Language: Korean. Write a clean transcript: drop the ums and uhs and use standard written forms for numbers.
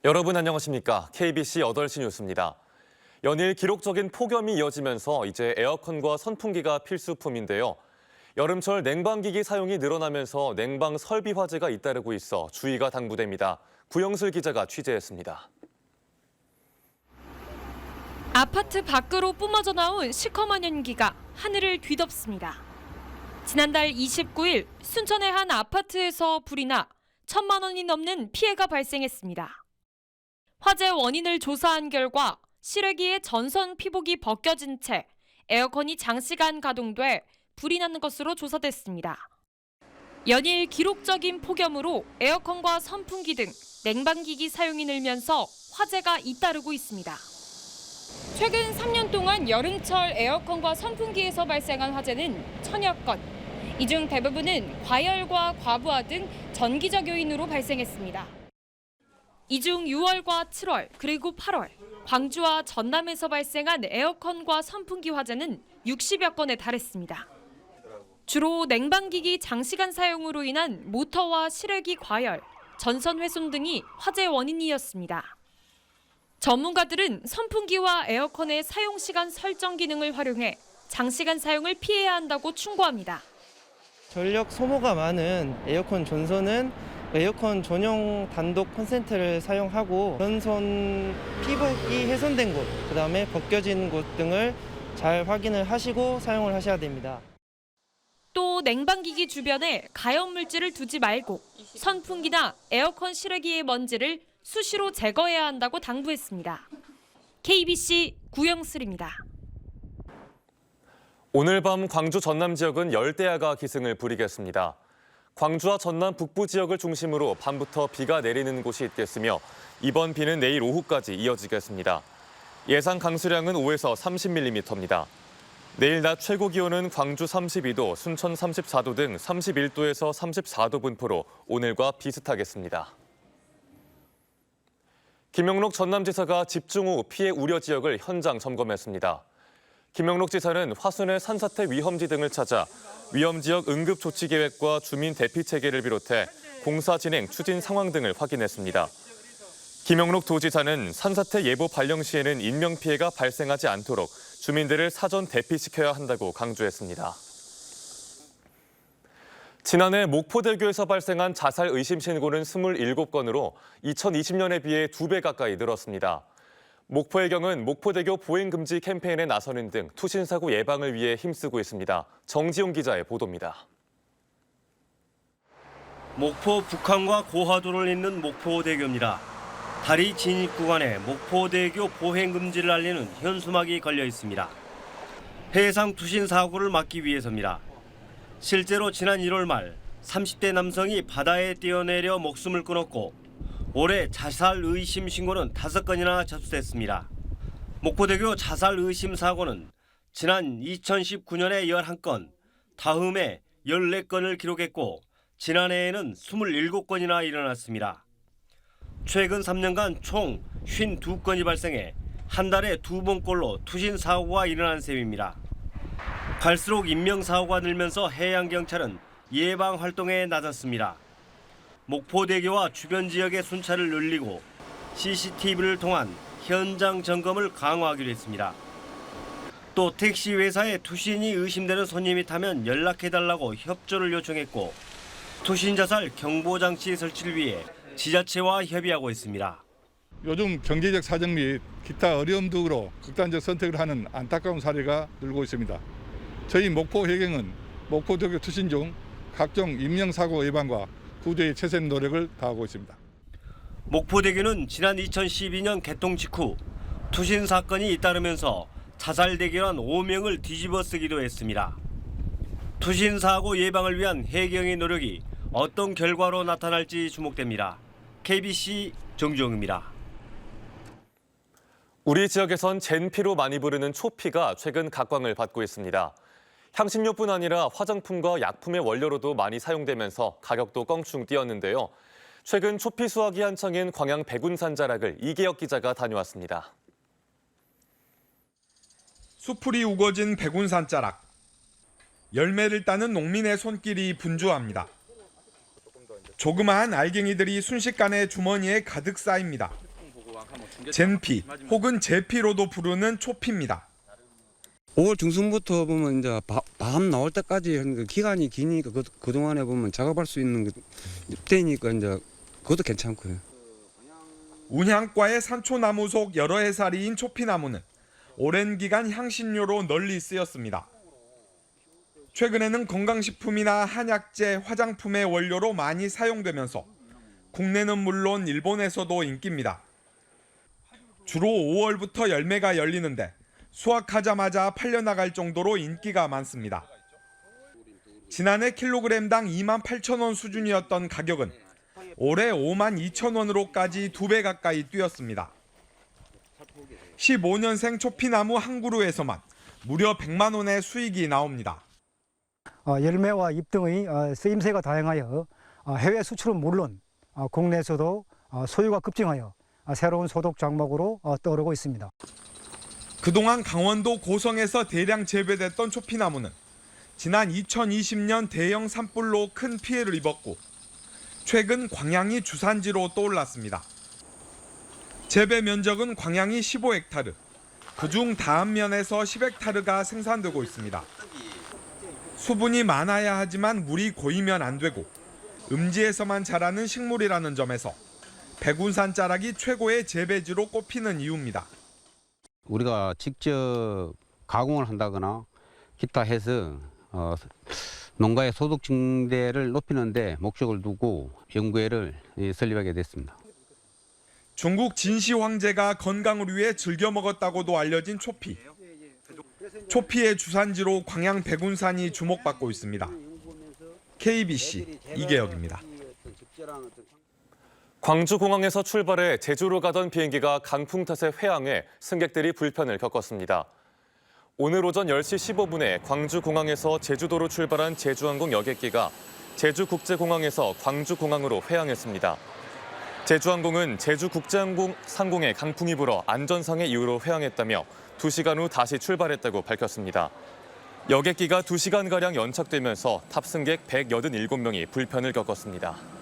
여러분 안녕하십니까? KBC 8시 뉴스입니다. 연일 기록적인 폭염이 이어지면서 이제 에어컨과 선풍기가 필수품인데요. 여름철 냉방기기 사용이 늘어나면서 냉방 설비 화재가 잇따르고 있어 주의가 당부됩니다. 구영슬 기자가 취재했습니다. 아파트 밖으로 뿜어져 나온 시커먼 연기가 하늘을 뒤덮습니다. 지난달 29일 순천의 한 아파트에서 불이 나 1,000만 원이 넘는 피해가 발생했습니다. 화재 원인을 조사한 결과 실외기의 전선 피복이 벗겨진 채 에어컨이 장시간 가동돼 불이 나는 것으로 조사됐습니다. 연일 기록적인 폭염으로 에어컨과 선풍기 등 냉방기기 사용이 늘면서 화재가 잇따르고 있습니다. 최근 3년 동안 여름철 에어컨과 선풍기에서 발생한 화재는 1000여 건. 이 중 대부분은 과열과 과부하 등 전기적 요인으로 발생했습니다. 이 중 6월과 7월 그리고 8월 광주와 전남에서 발생한 에어컨과 선풍기 화재는 60여 건에 달했습니다. 주로 냉방기기 장시간 사용으로 인한 모터와 실외기 과열, 전선 훼손 등이 화재 원인이었습니다. 전문가들은 선풍기와 에어컨의 사용시간 설정 기능을 활용해 장시간 사용을 피해야 한다고 충고합니다. 전력 소모가 많은 에어컨 전선은 에어컨 전용 단독 콘센트를 사용하고 전선 피복이 훼손된 곳, 그다음에 벗겨진 곳 등을 잘 확인을 하시고 사용을 하셔야 됩니다. 또 냉방기기 주변에 가연물질을 두지 말고 선풍기나 에어컨 실외기의 먼지를 수시로 제거해야 한다고 당부했습니다. KBC 구영슬입니다. 오늘 밤 광주 전남 지역은 열대야가 기승을 부리겠습니다. 광주와 전남 북부 지역을 중심으로 밤부터 비가 내리는 곳이 있겠으며 이번 비는 내일 오후까지 이어지겠습니다. 예상 강수량은 5에서 30mm입니다. 내일 낮 최고 기온은 광주 32도, 순천 34도 등 31도에서 34도 분포로 오늘과 비슷하겠습니다. 김영록 전남지사가 집중 후 피해 우려 지역을 현장 점검했습니다. 김영록 지사는 화순의 산사태 위험지 등을 찾아 위험지역 응급조치계획과 주민 대피 체계를 비롯해 공사 진행 추진 상황 등을 확인했습니다. 김영록 도지사는 산사태 예보 발령 시에는 인명피해가 발생하지 않도록 주민들을 사전 대피시켜야 한다고 강조했습니다. 지난해 목포대교에서 발생한 자살 의심 신고는 27건으로 2020년에 비해 2배 가까이 늘었습니다. 목포해경은 목포대교 보행금지 캠페인에 나서는 등 투신사고 예방을 위해 힘쓰고 있습니다. 정지용 기자의 보도입니다. 목포 북한과 고화도를 잇는 목포대교입니다. 다리 진입 구간에 목포대교 보행금지를 알리는 현수막이 걸려 있습니다. 해상 투신 사고를 막기 위해서입니다. 실제로 지난 1월 말 30대 남성이 바다에 뛰어내려 목숨을 끊었고 올해 자살 의심 신고는 5건이나 접수됐습니다. 목포대교 자살 의심 사고는 지난 2019년에 11건, 다음해 14건을 기록했고 지난해에는 27건이나 일어났습니다. 최근 3년간 총 52건이 발생해 한 달에 2번꼴로 투신 사고가 일어난 셈입니다. 갈수록 인명사고가 늘면서 해양경찰은 예방 활동에 나섰습니다. 목포대교와 주변 지역의 순찰을 늘리고 CCTV를 통한 현장 점검을 강화하기로 했습니다. 또 택시 회사에 투신이 의심되는 손님이 타면 연락해달라고 협조를 요청했고 투신 자살 경보장치 설치를 위해 지자체와 협의하고 있습니다. 요즘 경제적 사정 및 기타 어려움 등으로 극단적 선택을 하는 안타까운 사례가 늘고 있습니다. 저희 목포해경은 목포대교 투신 중 각종 인명사고 예방과 구조의 최선 노력을 다하고 있습니다. 목포대교는 지난 2012년 개통 직후 투신 사건이 잇따르면서 자살 대결한 5명을 뒤집어 쓰기도 했습니다. 투신 사고 예방을 위한 해경의 노력이 어떤 결과로 나타날지 주목됩니다. KBC 정주영입니다. 우리 지역에선 젠피로 많이 부르는 초피가 최근 각광을 받고 있습니다. 향신료뿐 아니라 화장품과 약품의 원료로도 많이 사용되면서 가격도 껑충 뛰었는데요. 최근 초피 수확이 한창인 광양 백운산 자락을 이계혁 기자가 다녀왔습니다. 수풀이 우거진 백운산 자락. 열매를 따는 농민의 손길이 분주합니다. 조그마한 알갱이들이 순식간에 주머니에 가득 쌓입니다. 젠피 혹은 제피로도 부르는 초피입니다. 5월 중순부터 보면 이제 밤 나올 때까지 그 기간이 기니까 그 동안에 보면 작업할 수 있는 그 때니까 이제 그것도 괜찮고요. 운향과의 산초나무 속 여러 해살이인 초피나무는 오랜 기간 향신료로 널리 쓰였습니다. 최근에는 건강식품이나 한약재, 화장품의 원료로 많이 사용되면서 국내는 물론 일본에서도 인기입니다. 주로 5월부터 열매가 열리는데 수확하자마자 팔려나갈 정도로 인기가 많습니다. 지난해 킬로그램당 28,000원 수준이었던 가격은 올해 52,000원으로까지 2배 가까이 뛰었습니다. 15년생 초피나무 한 그루에서만 무려 100만 원의 수익이 나옵니다. 열매와 잎 등의 쓰임새가 다양하여 해외 수출은 물론 국내에서도 소유가 급증하여 새로운 소득 장목으로 떠오르고 있습니다. 그동안 강원도 고성에서 대량 재배됐던 초피나무는 지난 2020년 대형 산불로 큰 피해를 입었고 최근 광양이 주산지로 떠올랐습니다. 재배 면적은 광양이 15헥타르, 그중 다안면에서 10헥타르가 생산되고 있습니다. 수분이 많아야 하지만 물이 고이면 안 되고 음지에서만 자라는 식물이라는 점에서 백운산 자락이 최고의 재배지로 꼽히는 이유입니다. 우리가 직접 가공을 한다거나 기타 해서 농가의 소득 증대를 높이는 데 목적을 두고 연구회를 설립하게 됐습니다. 중국 진시 황제가 건강을 위해 즐겨 먹었다고도 알려진 초피. 초피의 주산지로 광양 백운산이 주목받고 있습니다. KBC 이계혁입니다. 광주공항에서 출발해 제주로 가던 비행기가 강풍 탓에 회항해 승객들이 불편을 겪었습니다. 오늘 오전 10시 15분에 광주공항에서 제주도로 출발한 제주항공 여객기가 제주국제공항에서 광주공항으로 회항했습니다. 제주항공은 제주국제항공의 강풍이 불어 안전상의 이유로 회항했다며 2시간 후 다시 출발했다고 밝혔습니다. 여객기가 2시간가량 연착되면서 탑승객 187명이 불편을 겪었습니다.